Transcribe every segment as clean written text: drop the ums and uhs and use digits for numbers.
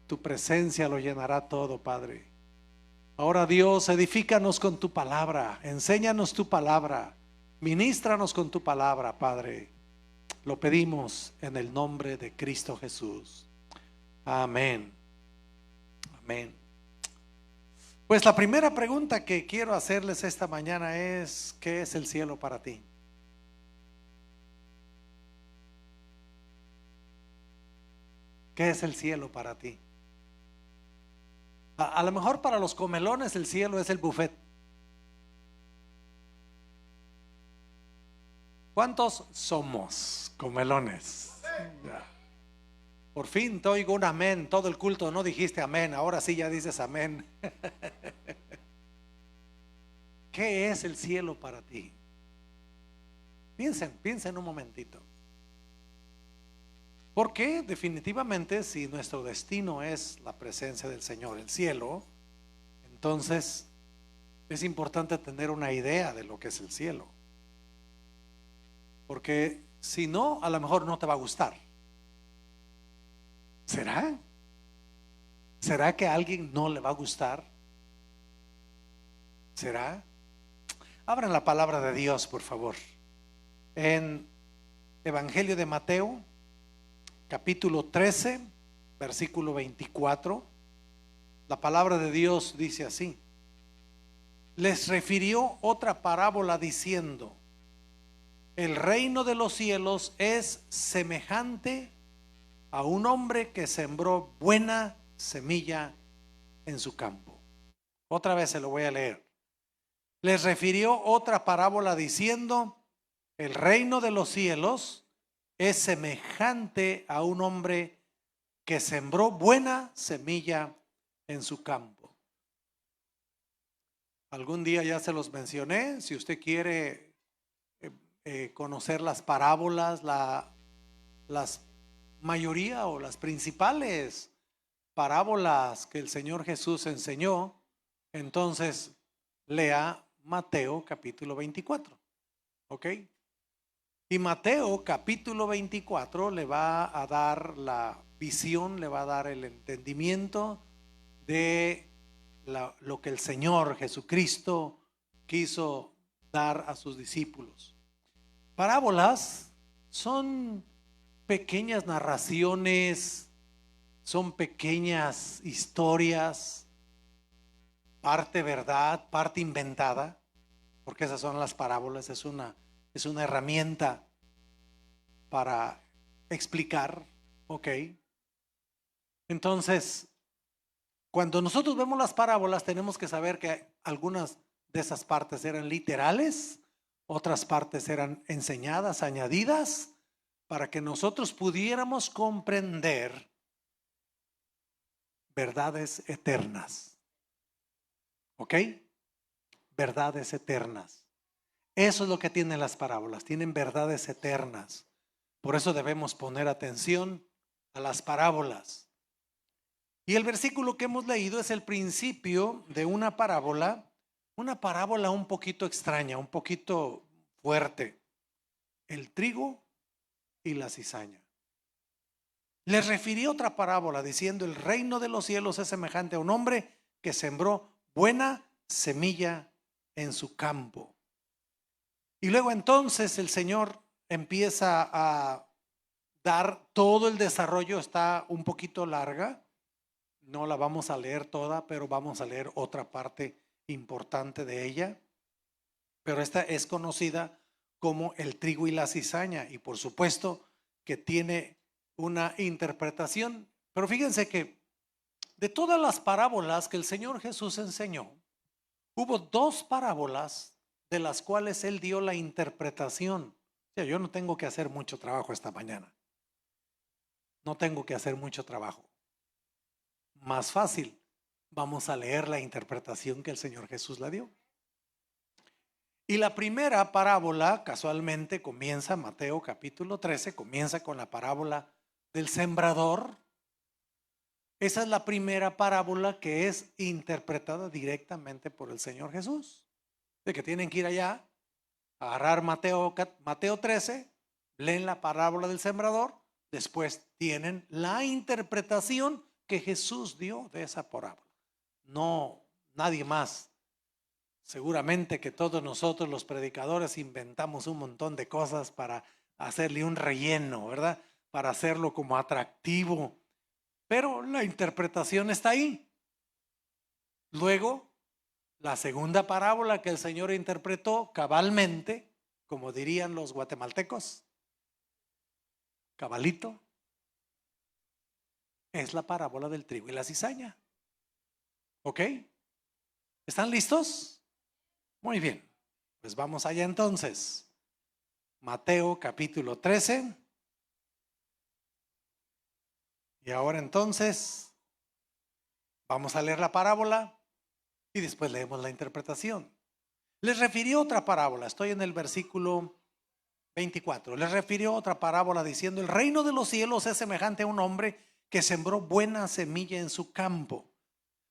Tu presencia lo llenará todo, Padre. Ahora, Dios, edifícanos con tu palabra, enséñanos tu palabra, ministranos con tu palabra, Padre. Lo pedimos en el nombre de Cristo Jesús. Amén. Amén. Pues la primera pregunta que quiero hacerles esta mañana es: ¿qué es el cielo para ti? ¿Qué es el cielo para ti? A lo mejor para los comelones el cielo es el buffet. ¿Cuántos somos comelones? Ya. Por fin te oigo un amén. Todo el culto no dijiste amén, ahora sí ya dices amén. ¿Qué es el cielo para ti? Piensen un momentito. Porque definitivamente si nuestro destino es la presencia del Señor, el cielo, entonces es importante tener una idea de lo que es el cielo. Porque si no, a lo mejor no te va a gustar. ¿Será? ¿Será que a alguien no le va a gustar? ¿Será? Abran la palabra de Dios, por favor. En Evangelio de Mateo, capítulo 13, versículo 24, la palabra de Dios dice así: les refirió otra parábola diciendo: el reino de los cielos es semejante a un hombre que sembró buena semilla en su campo. Otra vez se lo voy a leer. Les refirió otra parábola diciendo: el reino de los cielos es semejante a un hombre que sembró buena semilla en su campo. Algún día ya se los mencioné. Si usted quiere conocer las parábolas, las mayoría o las principales parábolas que el Señor Jesús enseñó, entonces lea Mateo capítulo 24. ¿Ok? Y Mateo capítulo 24 le va a dar la visión, le va a dar el entendimiento de lo que el Señor Jesucristo quiso dar a sus discípulos. Parábolas son pequeñas narraciones, son pequeñas historias, parte verdad, parte inventada, porque esas son las parábolas. Es una herramienta para explicar, ¿ok? Entonces, cuando nosotros vemos las parábolas, tenemos que saber que algunas de esas partes eran literales, otras partes eran enseñadas, añadidas, para que nosotros pudiéramos comprender verdades eternas. ¿Ok? Verdades eternas. Eso es lo que tienen las parábolas, tienen verdades eternas. Por eso debemos poner atención a las parábolas. Y el versículo que hemos leído es el principio de una parábola un poquito extraña, un poquito fuerte: el trigo y la cizaña. Les refirió otra parábola diciendo: el reino de los cielos es semejante a un hombre que sembró buena semilla en su campo. Y luego entonces el Señor empieza a dar todo el desarrollo. Está un poquito larga, no la vamos a leer toda, pero vamos a leer otra parte importante de ella. Pero esta es conocida como el trigo y la cizaña, y por supuesto que tiene una interpretación. Pero fíjense que de todas las parábolas que el Señor Jesús enseñó, hubo dos parábolas de las cuales Él dio la interpretación. O sea, yo no tengo que hacer mucho trabajo esta mañana. No tengo que hacer mucho trabajo. Más fácil, vamos a leer la interpretación que el Señor Jesús la dio. Y la primera parábola casualmente comienza, Mateo capítulo 13, comienza con la parábola del sembrador. Esa es la primera parábola que es interpretada directamente por el Señor Jesús. De que tienen que ir allá, agarrar Mateo 13, leen la parábola del sembrador, después tienen la interpretación que Jesús dio de esa parábola. No, nadie más. Seguramente que todos nosotros los predicadores inventamos un montón de cosas para hacerle un relleno, ¿verdad? Para hacerlo como atractivo. Pero la interpretación está ahí. Luego, la segunda parábola que el Señor interpretó cabalmente, como dirían los guatemaltecos, cabalito, es la parábola del trigo y la cizaña. ¿Ok? ¿Están listos? Muy bien, pues vamos allá entonces. Mateo capítulo 13. Y ahora entonces vamos a leer la parábola y después leemos la interpretación. Les refirió otra parábola, estoy en el versículo 24. Les refirió otra parábola diciendo: el reino de los cielos es semejante a un hombre que sembró buena semilla en su campo.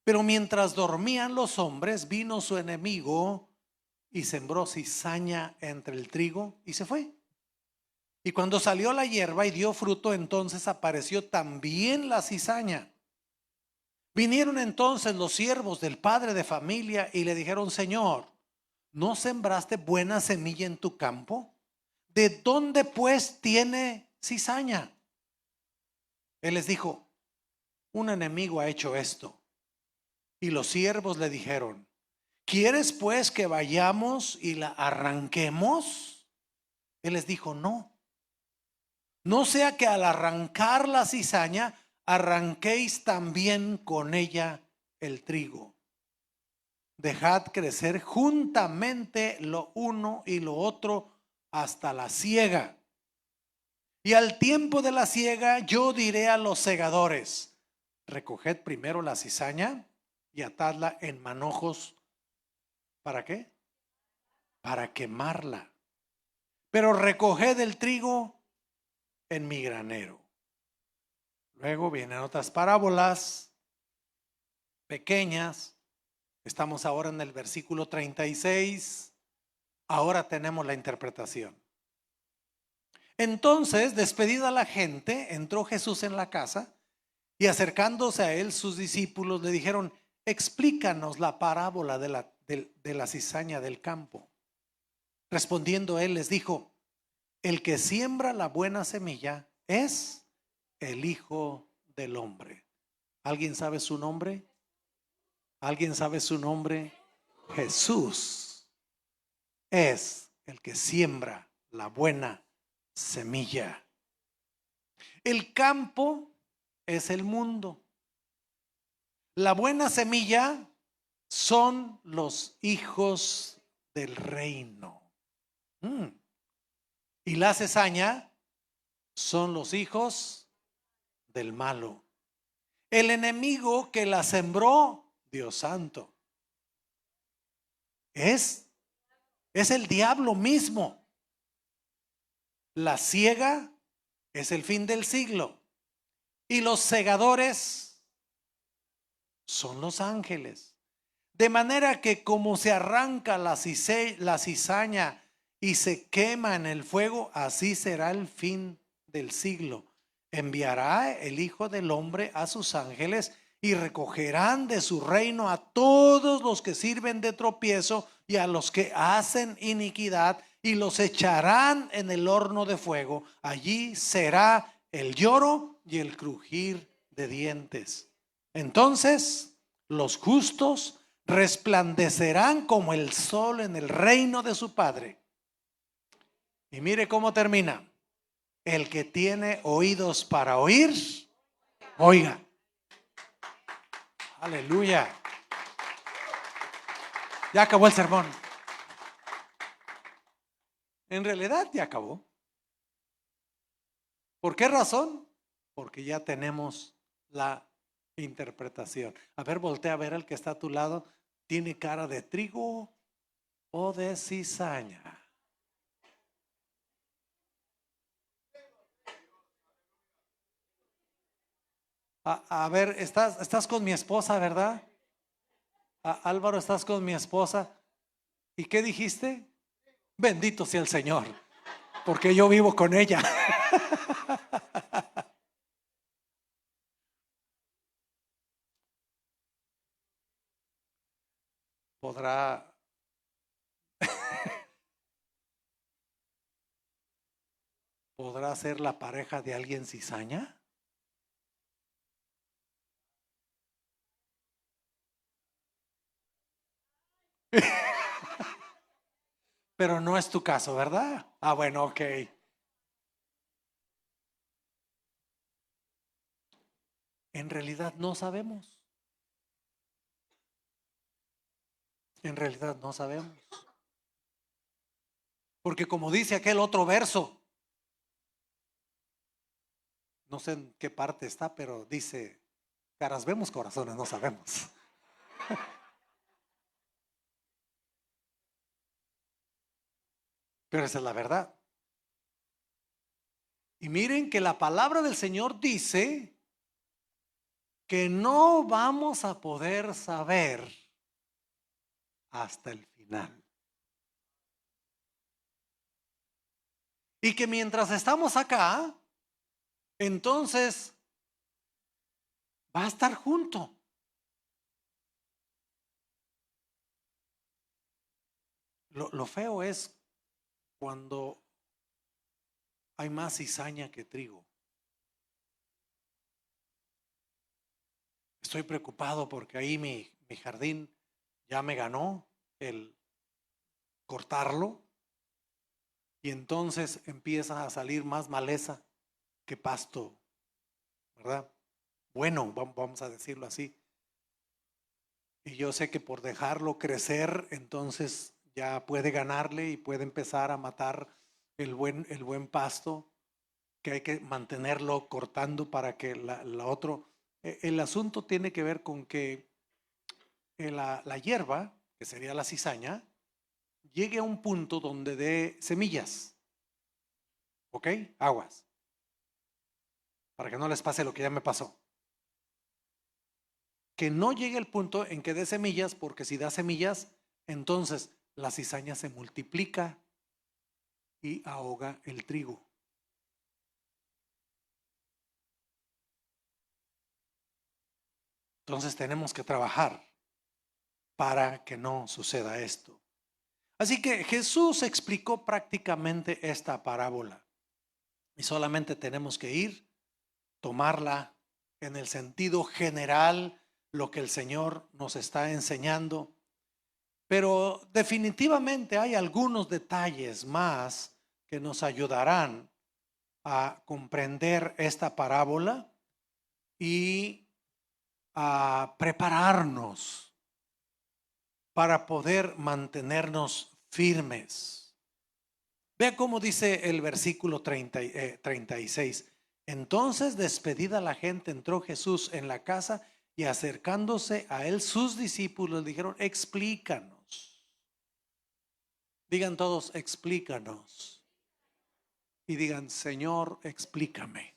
Pero mientras dormían los hombres, vino su enemigo y sembró cizaña entre el trigo y se fue. Y cuando salió la hierba y dio fruto, entonces apareció también la cizaña. Vinieron entonces los siervos del padre de familia y le dijeron: Señor, ¿no sembraste buena semilla en tu campo? ¿De dónde pues tiene cizaña? Él les dijo: un enemigo ha hecho esto. Y los siervos le dijeron: ¿quieres pues que vayamos y la arranquemos? Él les dijo: no. No sea que al arrancar la cizaña, arranquéis también con ella el trigo. Dejad crecer juntamente lo uno y lo otro hasta la siega. Y al tiempo de la siega yo diré a los segadores: recoged primero la cizaña y atadla en manojos. ¿Para qué? Para quemarla. Pero recoged el trigo en mi granero. Luego vienen otras parábolas pequeñas. Estamos ahora en el versículo 36. Ahora tenemos la interpretación. Entonces, despedida la gente, entró Jesús en la casa y acercándose a él sus discípulos le dijeron: explícanos la parábola de la cizaña del campo. Respondiendo él les dijo: el que siembra la buena semilla es el Hijo del Hombre. ¿Alguien sabe su nombre? ¿Alguien sabe su nombre? Jesús es el que siembra la buena semilla. El campo es el mundo. La buena semilla son los hijos del reino. Y la cizaña son los hijos del malo. El enemigo que la sembró, Dios santo, es el diablo mismo. La siega es el fin del siglo. Y los segadores son los ángeles. De manera que como se arranca la cizaña y se quema en el fuego, así será el fin del siglo. Enviará el Hijo del Hombre a sus ángeles y recogerán de su reino a todos los que sirven de tropiezo y a los que hacen iniquidad, y los echarán en el horno de fuego. Allí será el lloro y el crujir de dientes. Entonces los justos resplandecerán como el sol en el reino de su Padre. Y mire cómo termina: el que tiene oídos para oír, oiga. Aleluya. Ya acabó el sermón. En realidad ya acabó. ¿Por qué razón? Porque ya tenemos la interpretación. A ver, voltea a ver al que está a tu lado. ¿Tiene cara de trigo o de cizaña? A ver, estás con mi esposa, ¿verdad? Álvaro, estás con mi esposa. ¿Y qué dijiste? Bendito sea el Señor, porque yo vivo con ella. podrá ¿podrá ser la pareja de alguien cizaña? Pero no es tu caso, ¿verdad? Ah, bueno, ok. En realidad no sabemos. En realidad no sabemos. Porque como dice aquel otro verso, no sé en qué parte está, pero dice, caras vemos, corazones no sabemos. Pero esa es la verdad. Y miren que la palabra del Señor dice que no vamos a poder saber hasta el final. Y que mientras estamos acá, entonces va a estar junto. Lo feo es cuando hay más cizaña que trigo. Estoy preocupado porque ahí mi jardín ya me ganó el cortarlo y entonces empieza a salir más maleza que pasto, ¿verdad? Bueno, vamos a decirlo así. Y yo sé que por dejarlo crecer, entonces ya puede ganarle y puede empezar a matar el buen pasto, que hay que mantenerlo cortando para que la otro. El asunto tiene que ver con que la hierba, que sería la cizaña, llegue a un punto donde dé semillas. ¿Ok? Aguas. Para que no les pase lo que ya me pasó. Que no llegue el punto en que dé semillas, porque si da semillas, entonces la cizaña se multiplica y ahoga el trigo. Entonces tenemos que trabajar para que no suceda esto. Así que Jesús explicó prácticamente esta parábola y solamente tenemos que ir, tomarla en el sentido general, lo que el Señor nos está enseñando. Pero definitivamente hay algunos detalles más que nos ayudarán a comprender esta parábola y a prepararnos para poder mantenernos firmes. Vea cómo dice el versículo 36. Entonces, despedida la gente, entró Jesús en la casa y acercándose a él sus discípulos dijeron, explícanos. Digan todos, explícanos. Y digan, Señor, explícame.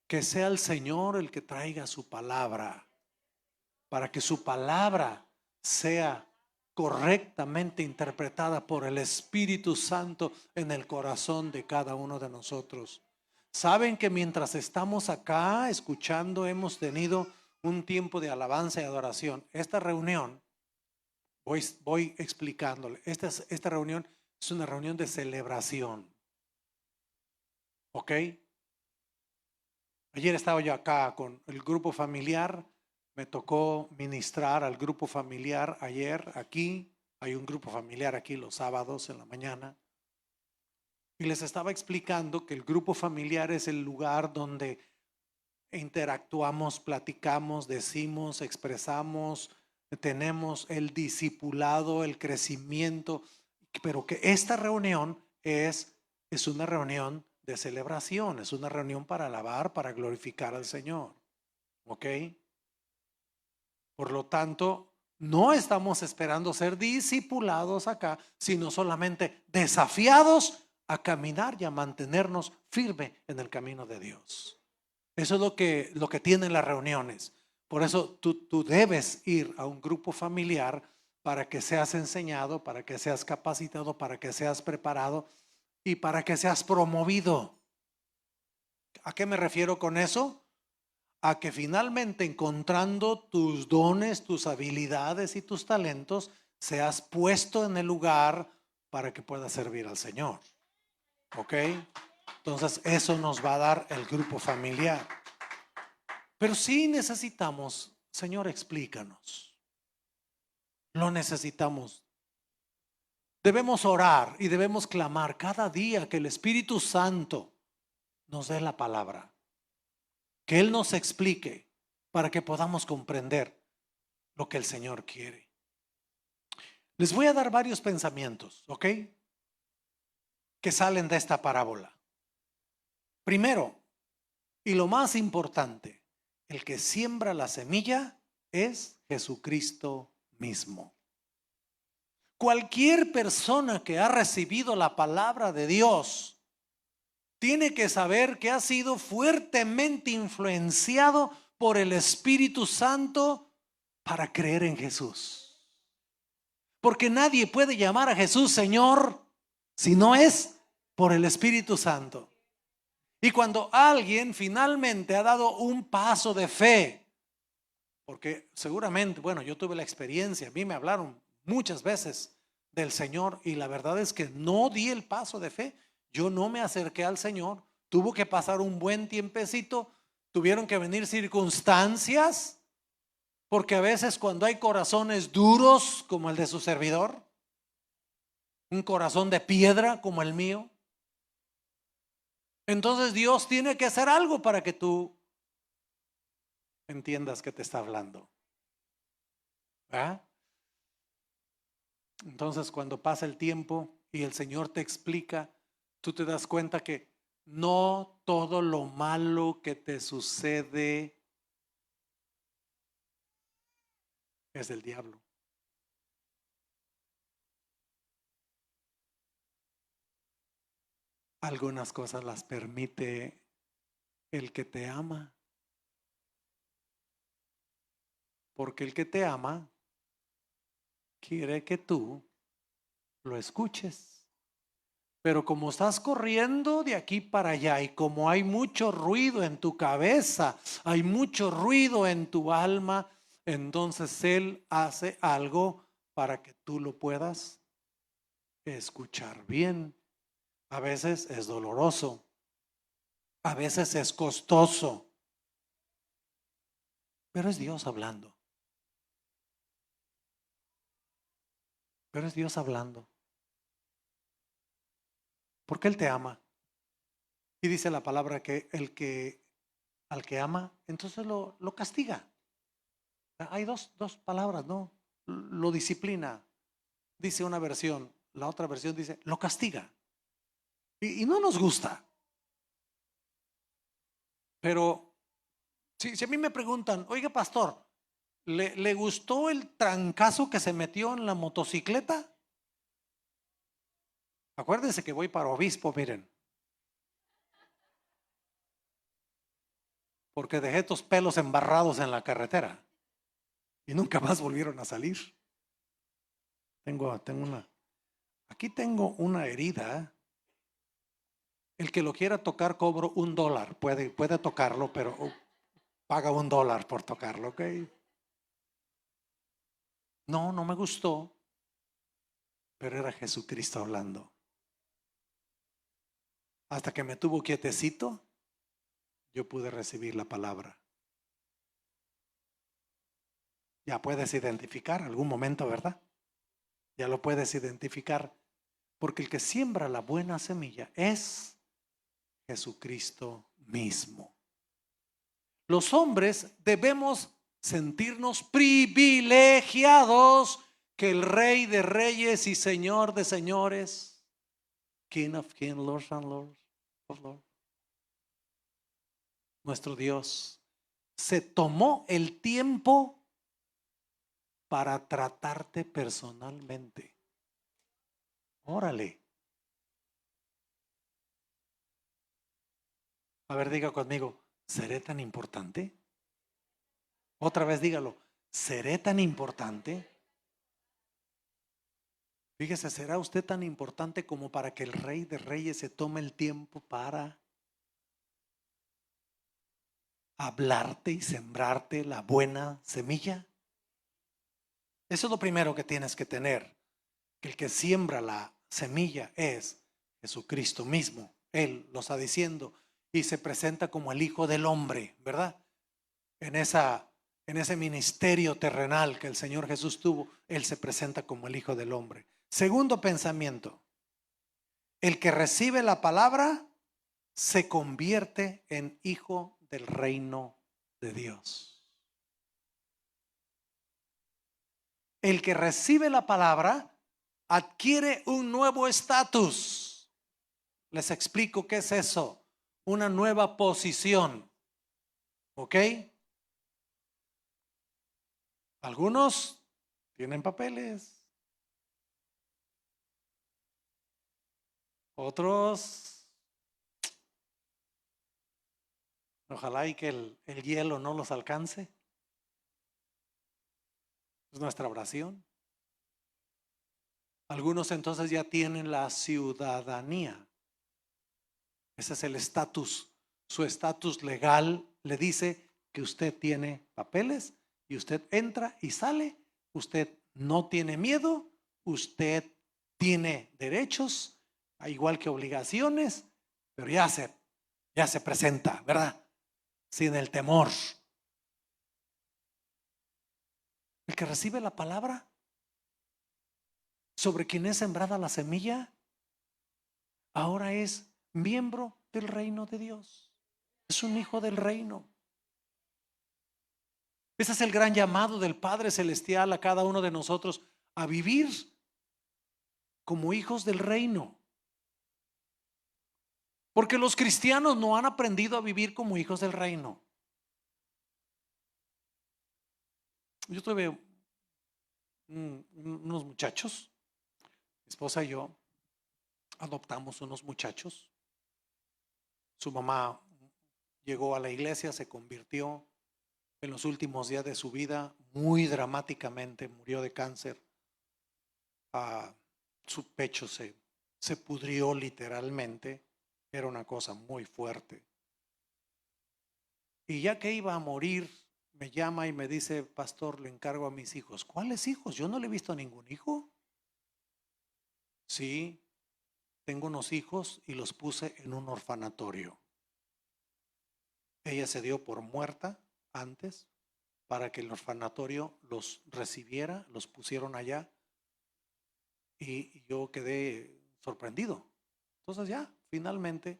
Que sea el Señor el que traiga su palabra, para que su palabra sea correctamente interpretada por el Espíritu Santo en el corazón de cada uno de nosotros. Saben que mientras estamos acá escuchando, hemos tenido un tiempo de alabanza y adoración. Esta reunión, voy explicándole, esta reunión es una reunión de celebración. ¿Ok? Ayer estaba yo acá con el grupo familiar, me tocó ministrar al grupo familiar ayer aquí, hay un grupo familiar aquí los sábados en la mañana, y les estaba explicando que el grupo familiar es el lugar donde interactuamos, platicamos, decimos, expresamos, tenemos el discipulado, el crecimiento, pero que esta reunión es una reunión de celebración, es una reunión para alabar, para glorificar al Señor. ¿Ok? Por lo tanto, no estamos esperando ser discipulados acá, sino solamente desafiados a caminar y a mantenernos firme en el camino de Dios. Eso es lo que tienen las reuniones. Por eso tú debes ir a un grupo familiar para que seas enseñado, para que seas capacitado, para que seas preparado y para que seas promovido. ¿A qué me refiero con eso? a que finalmente, encontrando tus dones, tus habilidades y tus talentos, seas puesto en el lugar para que puedas servir al Señor. ¿Ok? Entonces eso nos va a dar el grupo familiar. Pero sí necesitamos, Señor, explícanos. Lo necesitamos. Debemos orar y debemos clamar cada día que el Espíritu Santo nos dé la palabra, que Él nos explique para que podamos comprender lo que el Señor quiere. Les voy a dar varios pensamientos, ¿ok? Que salen de esta parábola. Primero, y lo más importante, el que siembra la semilla es Jesucristo mismo. Cualquier persona que ha recibido la palabra de Dios tiene que saber que ha sido fuertemente influenciado por el Espíritu Santo para creer en Jesús. Porque nadie puede llamar a Jesús Señor si no es por el Espíritu Santo. Y cuando alguien finalmente ha dado un paso de fe, porque seguramente, bueno, yo tuve la experiencia, a mí me hablaron muchas veces del Señor y la verdad es que no di el paso de fe. Yo no me acerqué al Señor, tuvo que pasar un buen tiempecito, tuvieron que venir circunstancias, porque a veces cuando hay corazones duros como el de su servidor, un corazón de piedra como el mío, entonces Dios tiene que hacer algo para que tú entiendas que te está hablando. ¿Ah? Entonces cuando pasa el tiempo y el Señor te explica, tú te das cuenta que no todo lo malo que te sucede es del diablo. Algunas cosas las permite el que te ama. Porque el que te ama quiere que tú lo escuches. Pero como estás corriendo de aquí para allá y como hay mucho ruido en tu cabeza, hay mucho ruido en tu alma, entonces Él hace algo para que tú lo puedas escuchar bien. A veces es doloroso, a veces es costoso, pero es Dios hablando. Pero es Dios hablando. Porque Él te ama. Y dice la palabra que al que ama, entonces lo castiga. Hay dos palabras, ¿no? Lo disciplina, dice una versión. La otra versión dice, lo castiga. Y no nos gusta. Pero si a mí me preguntan, oiga pastor, ¿le gustó el trancazo que se metió en la motocicleta? Acuérdense que voy para obispo, miren. Porque dejé estos pelos embarrados en la carretera. Y nunca más volvieron a salir. Aquí tengo una herida. El que lo quiera tocar cobro $1. Puede tocarlo, pero paga $1 por tocarlo, ¿ok? No me gustó, pero era Jesucristo hablando. Hasta que me tuvo quietecito, yo pude recibir la palabra. Ya puedes identificar algún momento, ¿verdad? Ya lo puedes identificar, porque el que siembra la buena semilla es Jesucristo mismo. Los hombres debemos sentirnos privilegiados que el Rey de Reyes y Señor de Señores, King of Kings, Lord and Lord of Lords, nuestro Dios, se tomó el tiempo para tratarte personalmente. Órale. A ver, diga conmigo, ¿seré tan importante? Otra vez dígalo, ¿seré tan importante? Fíjese, ¿será usted tan importante como para que el Rey de Reyes se tome el tiempo para? hablarte y sembrarte la buena semilla? Eso es lo primero que tienes que tener, que el que siembra la semilla es Jesucristo mismo. Él lo está diciendo y se presenta como el Hijo del Hombre, ¿verdad? En ese ministerio terrenal que el Señor Jesús tuvo, Él se presenta como el Hijo del Hombre. Segundo pensamiento, el que recibe la palabra se convierte en hijo del reino de Dios. El que recibe la palabra adquiere un nuevo estatus. Les explico qué es eso. Una nueva posición. ¿Ok? Algunos tienen papeles. Otros, ojalá y que el hielo no los alcance. Es nuestra oración. Algunos entonces ya tienen la ciudadanía. Ese es el estatus. Su estatus legal le dice que usted tiene papeles y usted entra y sale. Usted no tiene miedo. Usted tiene derechos, igual que obligaciones, pero ya se presenta, ¿verdad? Sin el temor. El que recibe la palabra sobre quien es sembrada la semilla, ahora es miembro del reino de Dios. Es un hijo del reino. Ese es el gran llamado del Padre Celestial a cada uno de nosotros, a vivir como hijos del reino. Porque los cristianos no han aprendido a vivir como hijos del reino. Yo tuve unos muchachos, mi esposa y yo adoptamos unos muchachos. Su mamá llegó a la iglesia, se convirtió. En los últimos días de su vida, muy dramáticamente, murió de cáncer. Su pecho se pudrió literalmente. Era una cosa muy fuerte. Y ya que iba a morir, me llama y me dice: pastor, le encargo a mis hijos. ¿Cuáles hijos? Yo no le he visto a ningún hijo. Sí, tengo unos hijos y los puse en un orfanatorio. Ella se dio por muerta antes para que el orfanatorio los recibiera, los pusieron allá y yo quedé sorprendido. Entonces ya, finalmente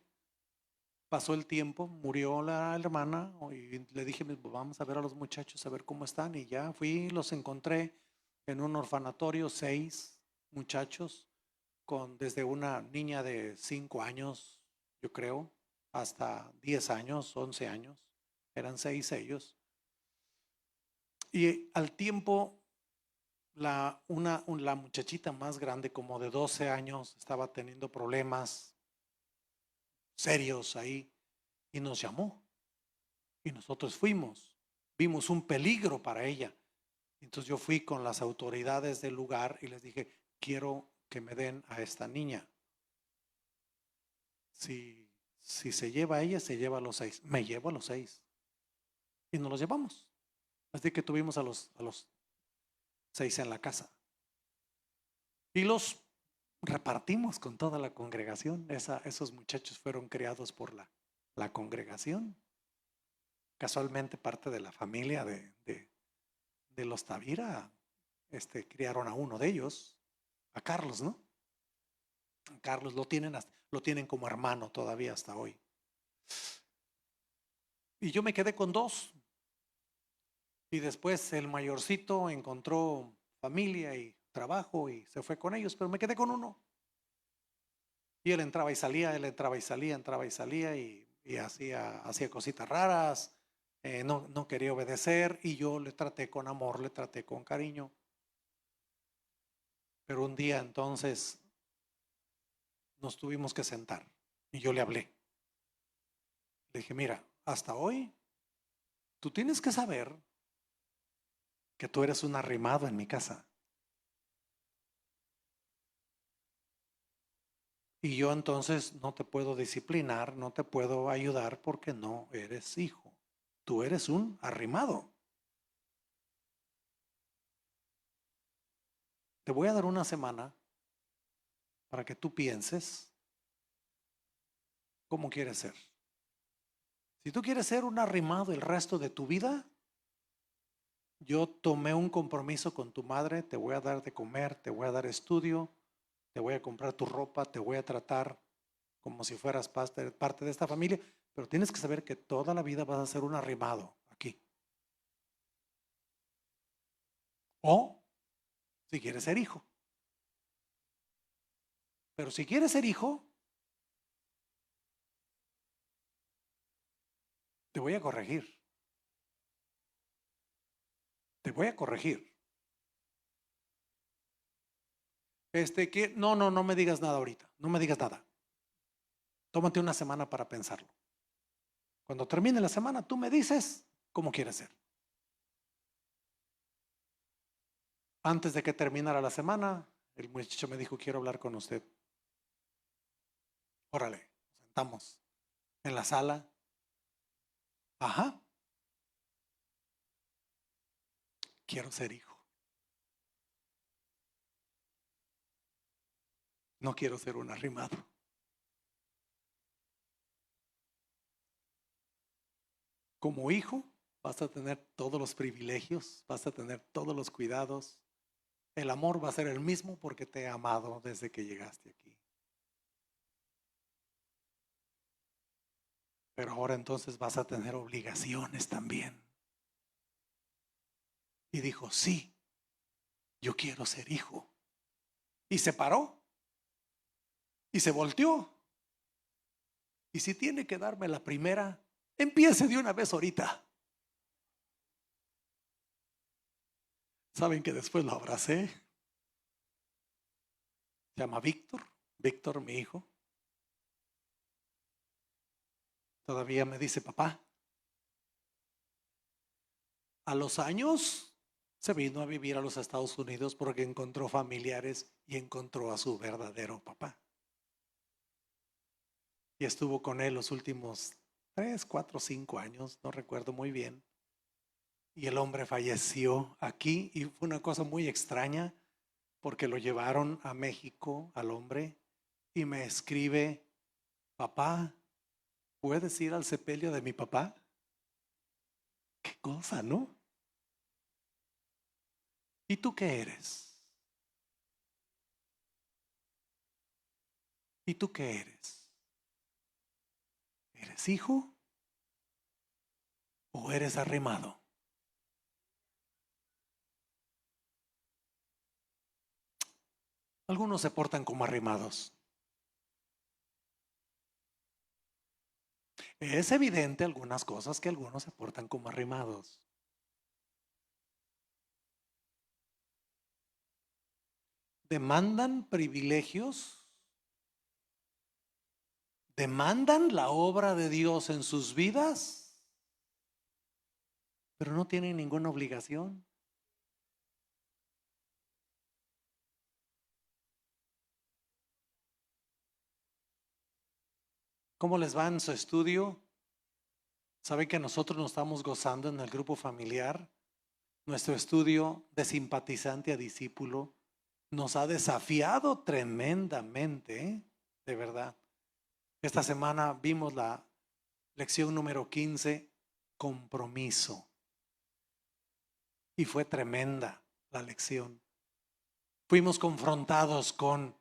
pasó el tiempo, murió la hermana y le dije: vamos a ver a los muchachos, a ver cómo están. Y ya fui, los encontré en un orfanatorio, 6 muchachos, desde una niña de 5 años, yo creo, hasta 10 años, 11 años. Eran 6 ellos. Y al tiempo, la muchachita más grande, como de 12 años, estaba teniendo problemas serios ahí y nos llamó. Y nosotros fuimos, vimos un peligro para ella. Entonces yo fui con las autoridades del lugar y les dije: quiero que me den a esta niña. Si se lleva a ella, se lleva a los 6. Me llevo a los 6. Y nos los llevamos. Así que tuvimos a los 6 en la casa. Y los repartimos con toda la congregación. Esos muchachos fueron criados por la congregación. Casualmente parte de la familia de los Tavira criaron a uno de ellos, a Carlos, ¿no? A Carlos lo tienen como hermano todavía hasta hoy. Y yo me quedé con 2. Y después el mayorcito encontró familia y trabajo y se fue con ellos, pero me quedé con 1. Y él entraba y salía, entraba y salía y hacía cositas raras. No quería obedecer y yo le traté con amor, le traté con cariño. Pero un día entonces nos tuvimos que sentar y yo le hablé. Le dije: mira, hasta hoy tú tienes que saber que tú eres un arrimado en mi casa. Y yo entonces no te puedo disciplinar, no te puedo ayudar porque no eres hijo. tú eres un arrimado. Te voy a dar una semana para que tú pienses cómo quieres ser. Si tú quieres ser un arrimado el resto de tu vida, yo tomé un compromiso con tu madre, te voy a dar de comer, te voy a dar estudio, te voy a comprar tu ropa, te voy a tratar como si fueras parte de esta familia, pero tienes que saber que toda la vida vas a ser un arrimado aquí. O si quieres ser hijo. Pero si quieres ser hijo, te voy a corregir. Te voy a corregir. No me digas nada ahorita. No me digas nada. Tómate una semana para pensarlo. Cuando termine la semana, tú me dices cómo quieres ser. Antes de que terminara la semana, el muchacho me dijo, quiero hablar con usted. Órale, nos sentamos en la sala. Ajá. Quiero ser hijo. No quiero ser un arrimado. Como hijo, vas a tener todos los privilegios, vas a tener todos los cuidados. El amor va a ser el mismo porque te he amado desde que llegaste aquí. Pero ahora entonces vas a tener obligaciones también. Y dijo, sí, yo quiero ser hijo. Y se paró. Y se volteó. Y si tiene que darme la primera, empiece de una vez ahorita. ¿Saben que después lo abracé? Se llama Víctor. Víctor, mi hijo. Todavía me dice papá. A los años se vino a vivir a los Estados Unidos porque encontró familiares y encontró a su verdadero papá. Y estuvo con él los últimos 3, 4, 5 años, no recuerdo muy bien. Y el hombre falleció aquí y fue una cosa muy extraña porque lo llevaron a México al hombre y me escribe, papá, ¿puedes ir al sepelio de mi papá? Qué cosa, ¿no? ¿Y tú qué eres? ¿Y tú qué eres? ¿Eres hijo o eres arrimado? Algunos se portan como arrimados. Es evidente algunas cosas que algunos se portan como arrimados. Demandan privilegios, demandan la obra de Dios en sus vidas, pero no tienen ninguna obligación. ¿Cómo les va en su estudio? ¿Saben que nosotros nos estamos gozando en el grupo familiar? Nuestro estudio de simpatizante a discípulo nos ha desafiado tremendamente, ¿eh? De verdad. Esta semana vimos la lección número 15, compromiso. Y fue tremenda la lección. Fuimos confrontados con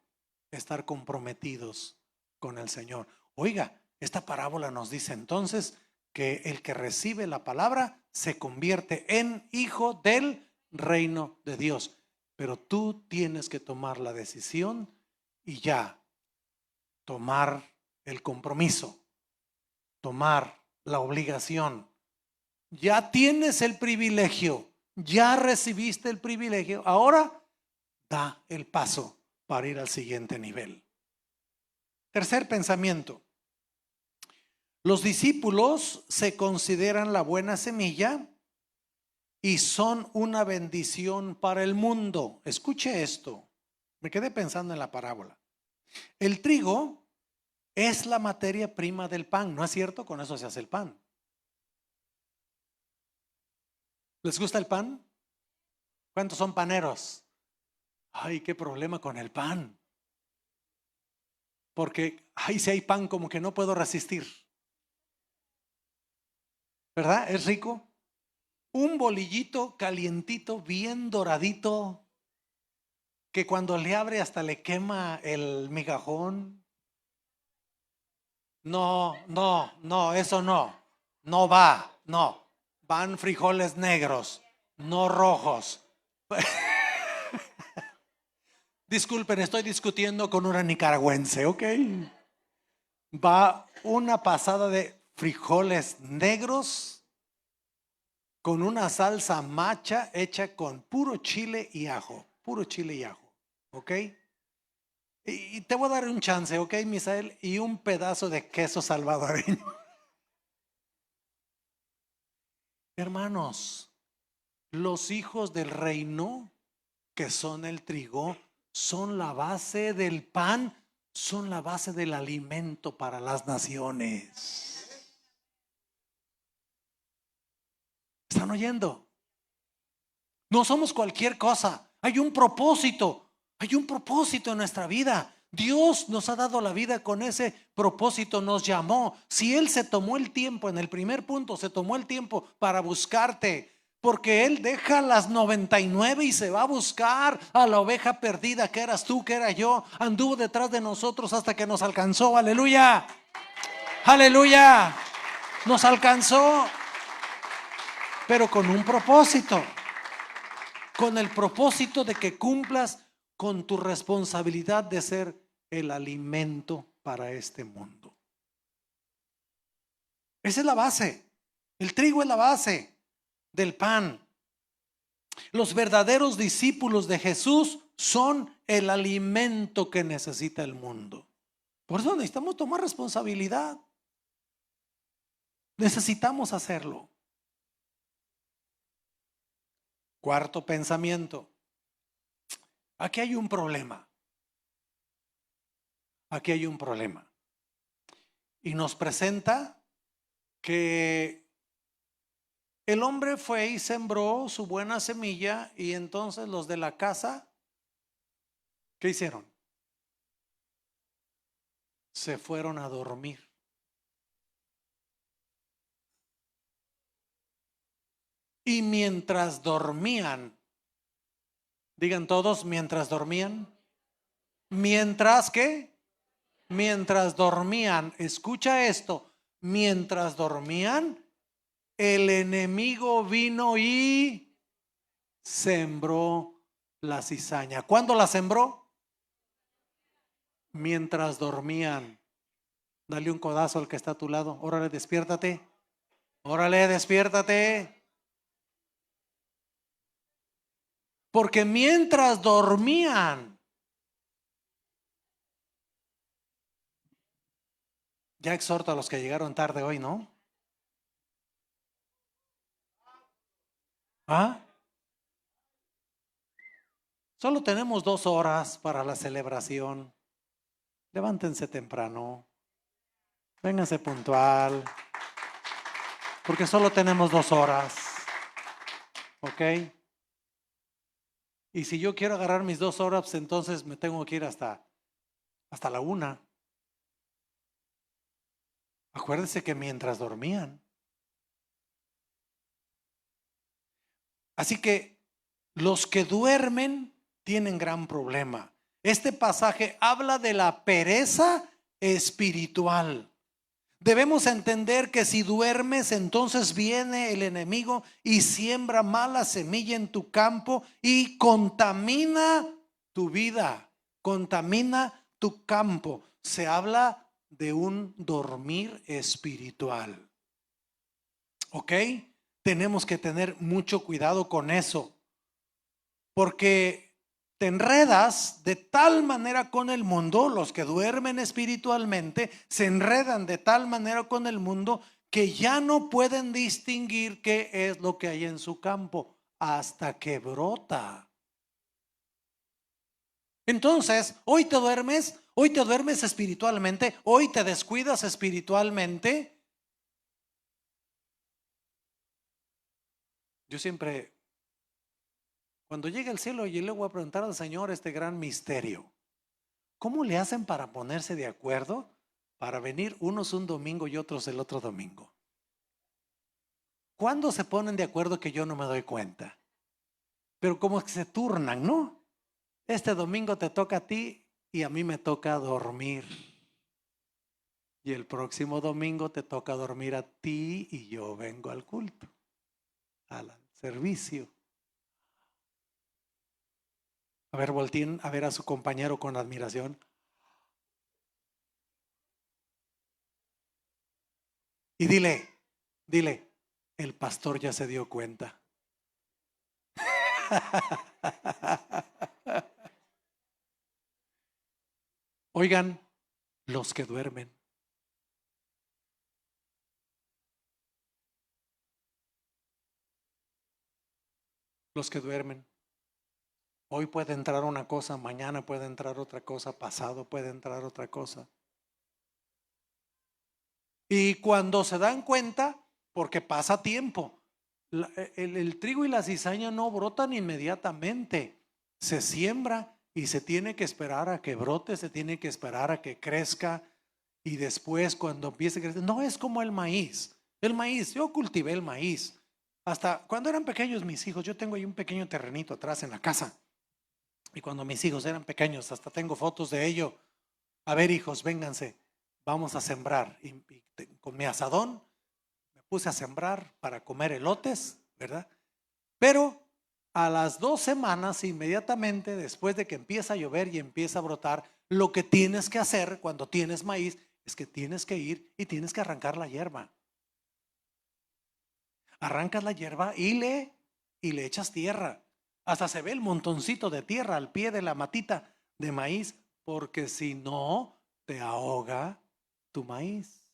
estar comprometidos con el Señor. Oiga, esta parábola nos dice entonces que el que recibe la palabra se convierte en hijo del reino de Dios. Pero tú tienes que tomar la decisión y ya tomar el compromiso, tomar la obligación. Ya tienes el privilegio, ya recibiste el privilegio, ahora da el paso para ir al siguiente nivel. Tercer pensamiento. Los discípulos se consideran la buena semilla y son una bendición para el mundo. Escuche esto. Me quedé pensando en la parábola. El trigo es la materia prima del pan, ¿no es cierto? Con eso se hace el pan. ¿Les gusta el pan? ¿Cuántos son paneros? Ay, qué problema con el pan. Porque, ay, si hay pan como que no puedo resistir. ¿Verdad? ¿Es rico? Un bolillito calientito, bien doradito, que cuando le abre hasta le quema el migajón. No, no, no, eso no. No va, no. Van frijoles negros, no rojos. Disculpen, estoy discutiendo con una nicaragüense, ¿ok? Va una pasada de frijoles negros con una salsa macha hecha con puro chile y ajo, ¿ok? Y te voy a dar un chance, ¿ok, Misael? Y un pedazo de queso salvadoreño. Hermanos, los hijos del reino, que son el trigo, son la base del pan, son la base del alimento para las naciones. ¿Están oyendo? No somos cualquier cosa. Hay un propósito en nuestra vida. Dios nos ha dado la vida con ese propósito, nos llamó. Si Él se tomó el tiempo, en el primer punto, se tomó el tiempo para buscarte, porque Él deja las 99 y se va a buscar a la oveja perdida, que eras tú, que era yo. Anduvo detrás de nosotros hasta que nos alcanzó. Aleluya, aleluya. Nos alcanzó, pero con un propósito. Con el propósito de que cumplas con tu responsabilidad de ser el alimento para este mundo. Esa es la base. El trigo es la base del pan. Los verdaderos discípulos de Jesús son el alimento que necesita el mundo. Por eso necesitamos tomar responsabilidad. Necesitamos hacerlo. Cuarto pensamiento. Aquí hay un problema. Aquí hay un problema. Y nos presenta que el hombre fue y sembró su buena semilla, y entonces los de la casa, ¿qué hicieron? Se fueron a dormir. Y mientras dormían, digan todos, mientras dormían. Mientras ¿qué? Mientras dormían, escucha esto, mientras dormían, el enemigo vino y sembró la cizaña. ¿Cuándo la sembró? Mientras dormían. Dale un codazo al que está a tu lado. Órale, despiértate. Órale, despiértate. Porque mientras dormían, ya exhorto a los que llegaron tarde hoy, ¿no? ¿Ah? Solo tenemos 2 horas para la celebración. Levántense temprano. Vénganse puntual. Porque solo tenemos 2 horas. ¿Ok? Y si yo quiero agarrar mis 2 horas, pues entonces me tengo que ir hasta la 1. Acuérdense que mientras dormían. Así que los que duermen tienen gran problema. Este pasaje habla de la pereza espiritual. Debemos entender que si duermes, entonces viene el enemigo y siembra mala semilla en tu campo y contamina tu vida, contamina tu campo. Se habla de un dormir espiritual. ¿Ok? Tenemos que tener mucho cuidado con eso, porque te enredas de tal manera con el mundo. Los que duermen espiritualmente se enredan de tal manera con el mundo que ya no pueden distinguir qué es lo que hay en su campo hasta que brota. Entonces, hoy te duermes espiritualmente, hoy te descuidas espiritualmente. Yo siempre, cuando llegue al cielo, yo le voy a preguntar al Señor este gran misterio. ¿Cómo le hacen para ponerse de acuerdo para venir unos un domingo y otros el otro domingo? ¿Cuándo se ponen de acuerdo que yo no me doy cuenta? Pero como que se turnan, ¿no? Este domingo te toca a ti y a mí me toca dormir. Y el próximo domingo te toca dormir a ti y yo vengo al culto, al servicio. A ver, volteen a ver a su compañero con admiración. Y dile, el pastor ya se dio cuenta. Oigan, los que duermen. Los que duermen. Hoy puede entrar una cosa, mañana puede entrar otra cosa, pasado puede entrar otra cosa. Y cuando se dan cuenta, porque pasa tiempo, el trigo y la cizaña no brotan inmediatamente. Se siembra y se tiene que esperar a que brote, se tiene que esperar a que crezca. Y después cuando empiece a crecer, no es como el maíz. El maíz, yo cultivé el maíz. Hasta cuando eran pequeños mis hijos, yo tengo ahí un pequeño terrenito atrás en la casa. Y cuando mis hijos eran pequeños, hasta tengo fotos de ello. A ver, hijos, vénganse, vamos a sembrar. Y con mi asadón me puse a sembrar para comer elotes, ¿verdad? Pero a las 2 semanas, inmediatamente después de que empieza a llover y empieza a brotar, lo que tienes que hacer cuando tienes maíz es que tienes que ir y tienes que arrancar la hierba. Arrancas la hierba y le echas tierra. Hasta se ve el montoncito de tierra al pie de la matita de maíz, porque si no, te ahoga tu maíz.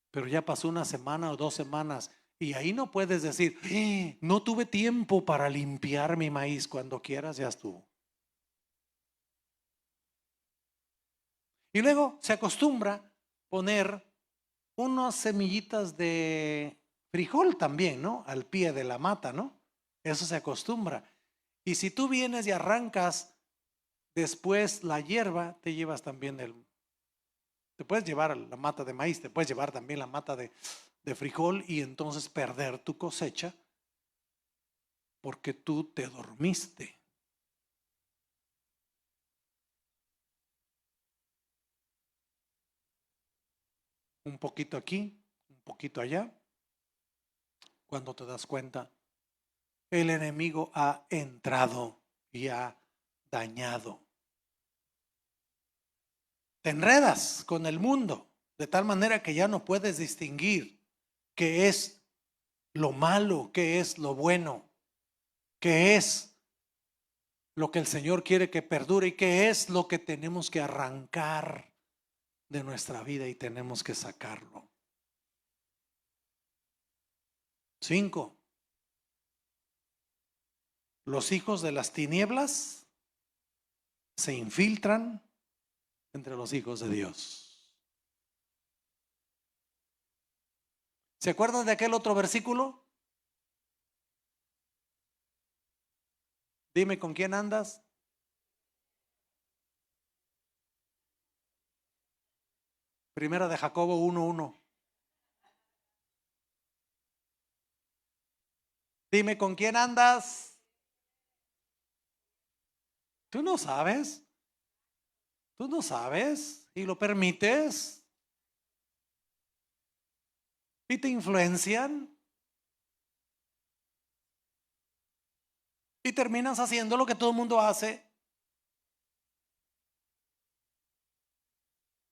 Pero ya pasó 1 semana o 2 semanas y ahí no puedes decir, no tuve tiempo para limpiar mi maíz. Cuando quieras ya estuvo. Y luego se acostumbra poner unas semillitas de frijol también, ¿no? Al pie de la mata, ¿no? Eso se acostumbra. Y si tú vienes y arrancas después la hierba, te llevas también te puedes llevar la mata de maíz, te puedes llevar también la mata de frijol y entonces perder tu cosecha porque tú te dormiste. Un poquito aquí, un poquito allá. Cuando te das cuenta, el enemigo ha entrado y ha dañado. Te enredas con el mundo de tal manera que ya no puedes distinguir qué es lo malo, qué es lo bueno, qué es lo que el Señor quiere que perdure y qué es lo que tenemos que arrancar de nuestra vida y tenemos que sacarlo. 5. Los hijos de las tinieblas se infiltran entre los hijos de Dios. ¿Se acuerdan de aquel otro versículo? Dime con quién andas. Primera de Jacobo 1:1. Dime con quién andas. Tú no sabes. Tú no sabes y lo permites. Y te influencian. Y terminas haciendo lo que todo el mundo hace.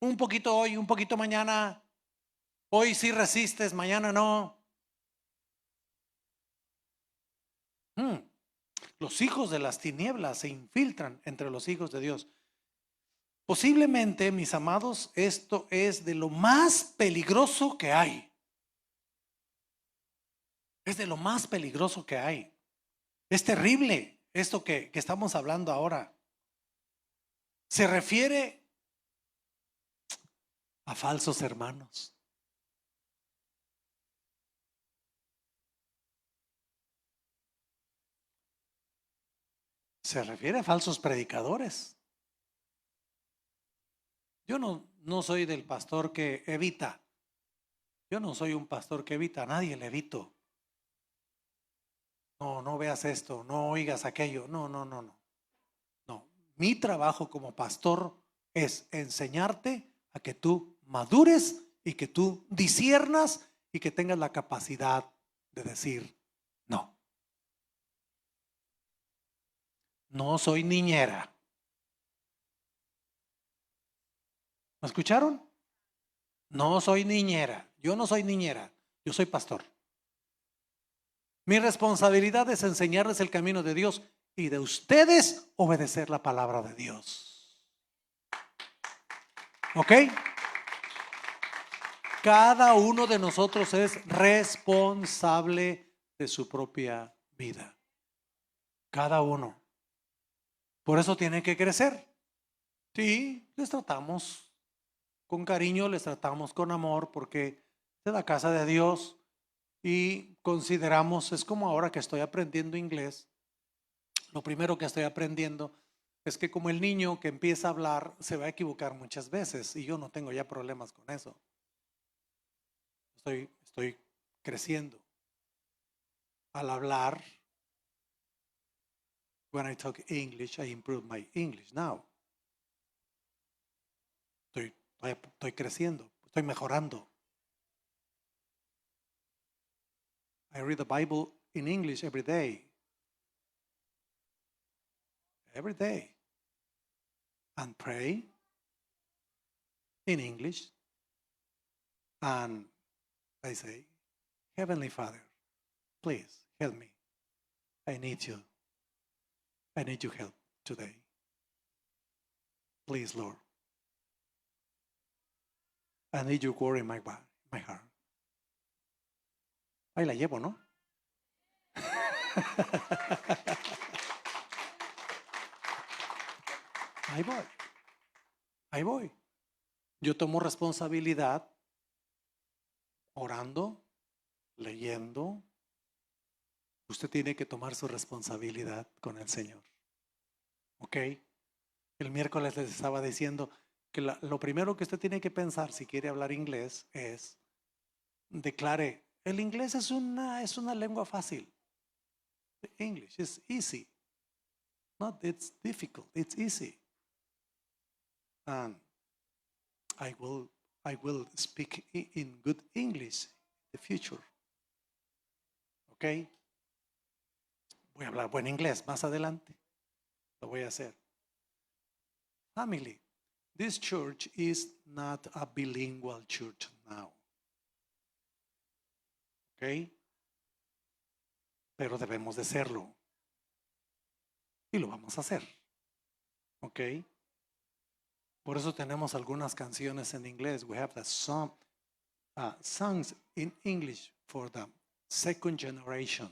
Un poquito hoy, un poquito mañana. Hoy sí resistes, mañana no. Los hijos de las tinieblas se infiltran entre los hijos de Dios. Posiblemente, mis amados, esto es de lo más peligroso que hay. Es de lo más peligroso que hay. Es terrible esto que estamos hablando ahora. Se refiere a falsos hermanos. Se refiere a falsos predicadores. Yo no soy del pastor que evita. Yo no soy un pastor que evita, a nadie le evito. No veas esto, no oigas aquello. No. No, mi trabajo como pastor es enseñarte a que tú madures y que tú disciernas y que tengas la capacidad de decir no. No soy niñera. ¿Me escucharon? No soy niñera. Yo no soy niñera. Yo soy pastor. Mi responsabilidad es enseñarles el camino de Dios y de ustedes obedecer la palabra de Dios. ¿Ok? Cada uno de nosotros es responsable de su propia vida. Cada uno. Por eso tiene que crecer. Sí, les tratamos con cariño, les tratamos con amor, porque es la casa de Dios y consideramos, es como ahora que estoy aprendiendo inglés, lo primero que estoy aprendiendo es que como el niño que empieza a hablar se va a equivocar muchas veces y yo no tengo ya problemas con eso. Estoy creciendo. Al hablar, when I talk English, I improve my English now. Estoy creciendo, estoy mejorando. I read the Bible in English every day. Every day. And pray in English. And I say, Heavenly Father, please help me. I need you. I need your help today. Please, Lord. I need your word in my heart. Ahí la llevo, ¿no? Ahí voy. Yo tomo responsabilidad orando, leyendo. Usted tiene que tomar su responsabilidad con el Señor. ¿Ok? El miércoles les estaba diciendo que lo primero que usted tiene que pensar si quiere hablar inglés es declare, el inglés es una lengua fácil. English is easy. Not it's difficult, it's easy. And I will speak in good English in the future. ¿Ok? Voy a hablar buen inglés más adelante. Lo voy a hacer. Family, this church is not a bilingual church now. ¿Ok? Pero debemos de serlo. Y lo vamos a hacer. ¿Ok? Por eso tenemos algunas canciones en inglés. We have the songs in English for the second generation.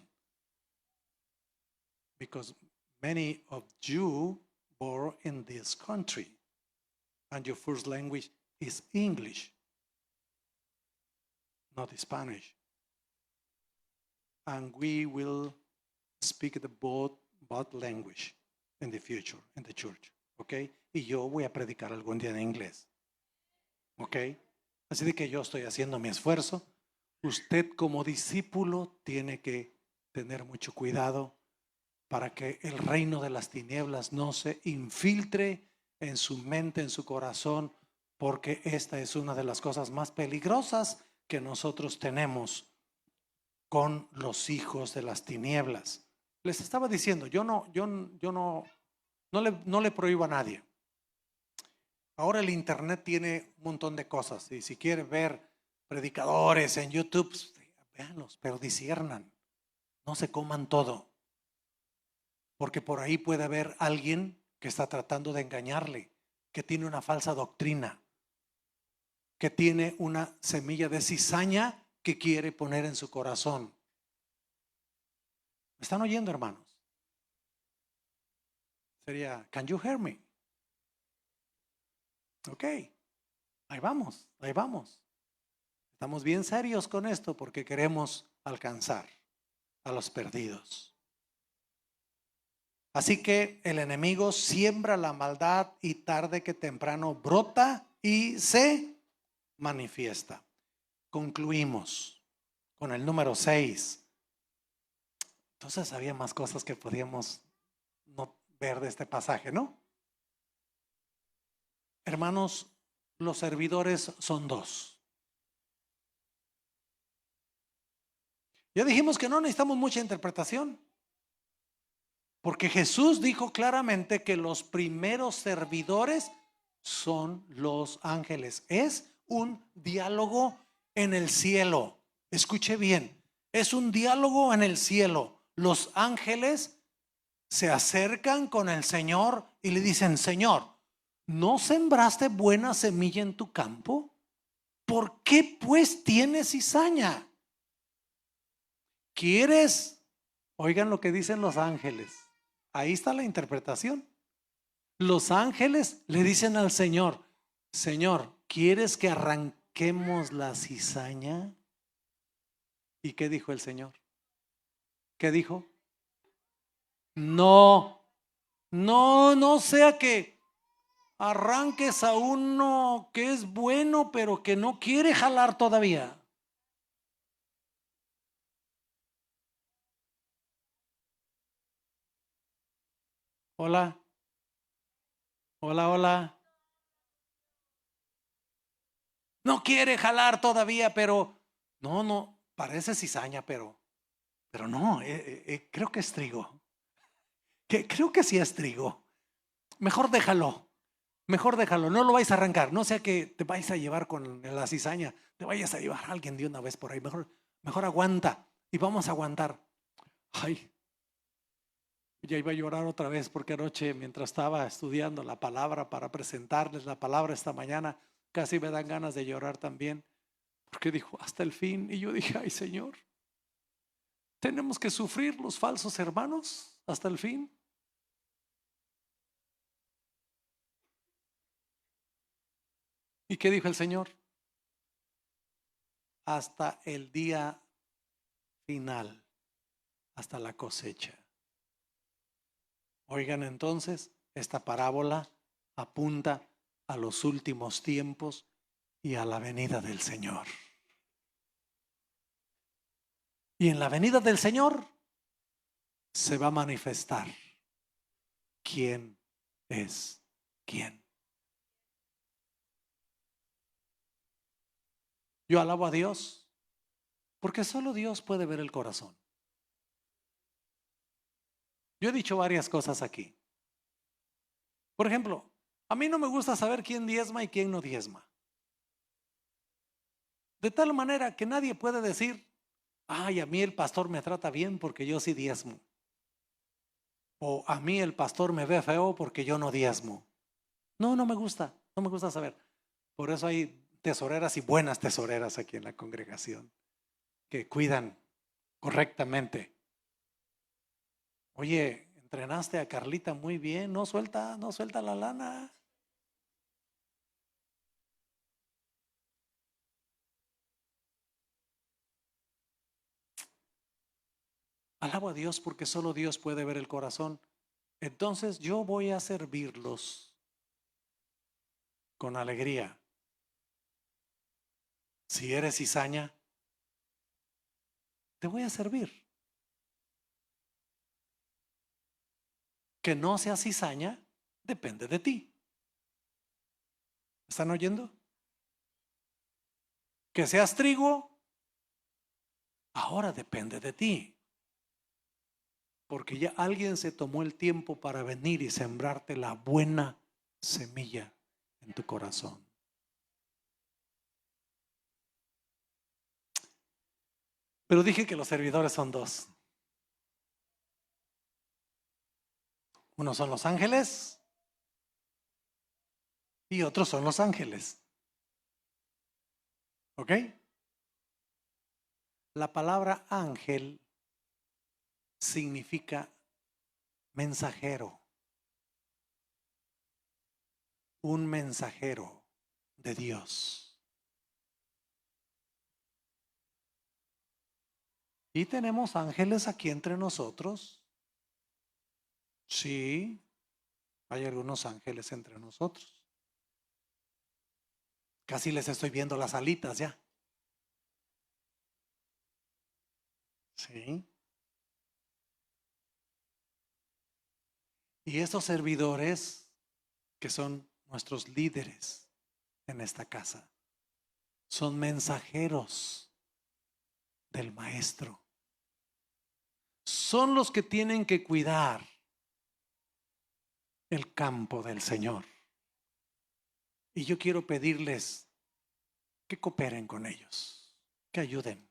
Because many of you born in this country and your first language is English, not Spanish. And we will speak the both language in the future in the church. ¿Ok? Y yo voy a predicar algún día en inglés. ¿Ok? Así de que yo estoy haciendo mi esfuerzo. Usted como discípulo tiene que tener mucho cuidado para que el reino de las tinieblas no se infiltre en su mente, en su corazón, porque esta es una de las cosas más peligrosas que nosotros tenemos con los hijos de las tinieblas. Les estaba diciendo, yo no le prohíbo a nadie. Ahora el internet tiene un montón de cosas y si quieren ver predicadores en YouTube, véanlos, pero disciernan, no se coman todo, porque por ahí puede haber alguien que está tratando de engañarle, que tiene una falsa doctrina, que tiene una semilla de cizaña que quiere poner en su corazón. ¿Me están oyendo, hermanos? Sería, can you hear me? Ok, ahí vamos. Estamos bien serios con esto porque queremos alcanzar a los perdidos. Así que el enemigo siembra la maldad y tarde que temprano brota y se manifiesta. Concluimos con el número 6. Entonces había más cosas que podíamos no ver de este pasaje, ¿no? Hermanos, los servidores son dos. Ya dijimos que no necesitamos mucha interpretación, porque Jesús dijo claramente que los primeros servidores son los ángeles. Es un diálogo en el cielo. Escuche bien, es un diálogo en el cielo. Los ángeles se acercan con el Señor y le dicen: Señor, ¿no sembraste buena semilla en tu campo? ¿Por qué pues tienes cizaña? ¿Quieres? Oigan lo que dicen los ángeles. Ahí está la interpretación. Los ángeles le dicen al Señor: Señor, ¿quieres que arranquemos la cizaña? ¿Y qué dijo el Señor? ¿Qué dijo? No, no sea que arranques a uno que es bueno, pero que no quiere jalar todavía. Hola, hola. No quiere jalar todavía, pero no, parece cizaña, pero no, creo que es trigo. Creo que sí es trigo. Mejor déjalo, no lo vais a arrancar, no sea que te vayas a llevar con la cizaña, te vayas a llevar a alguien de una vez por ahí. Mejor aguanta y vamos a aguantar. Ay, ya iba a llorar otra vez porque anoche, mientras estaba estudiando la palabra para presentarles la palabra esta mañana, casi me dan ganas de llorar también, porque dijo hasta el fin. Y yo dije: ay, Señor, tenemos que sufrir los falsos hermanos hasta el fin. ¿Y qué dijo el Señor? Hasta el día final, hasta la cosecha. Oigan, entonces, esta parábola apunta a los últimos tiempos y a la venida del Señor. Y en la venida del Señor se va a manifestar quién es quién. Yo alabo a Dios porque solo Dios puede ver el corazón. Yo he dicho varias cosas aquí. Por ejemplo, a mí no me gusta saber quién diezma y quién no diezma. De tal manera que nadie puede decir: ay, a mí el pastor me trata bien porque yo sí diezmo. O a mí el pastor me ve feo porque yo no diezmo. No me gusta saber. Por eso hay tesoreras y buenas tesoreras aquí en la congregación que cuidan correctamente. Oye, entrenaste a Carlita muy bien, no suelta la lana. Alabo a Dios porque solo Dios puede ver el corazón. Entonces yo voy a servirlos con alegría. Si eres cizaña, te voy a servir. Que no seas cizaña depende de ti. ¿Están oyendo? Que seas trigo, ahora depende de ti. Porque ya alguien se tomó el tiempo para venir y sembrarte la buena semilla en tu corazón. Pero dije que los servidores son dos. Unos son los ángeles y otros son los ángeles. ¿Ok? La palabra ángel significa mensajero. Un mensajero de Dios. Y tenemos ángeles aquí entre nosotros Sí, hay algunos ángeles entre nosotros. Casi les estoy viendo las alitas ya. Sí. Y estos servidores que son nuestros líderes en esta casa son mensajeros del Maestro. Son los que tienen que cuidar el campo del Señor. Y yo quiero pedirles que cooperen con ellos, que ayuden.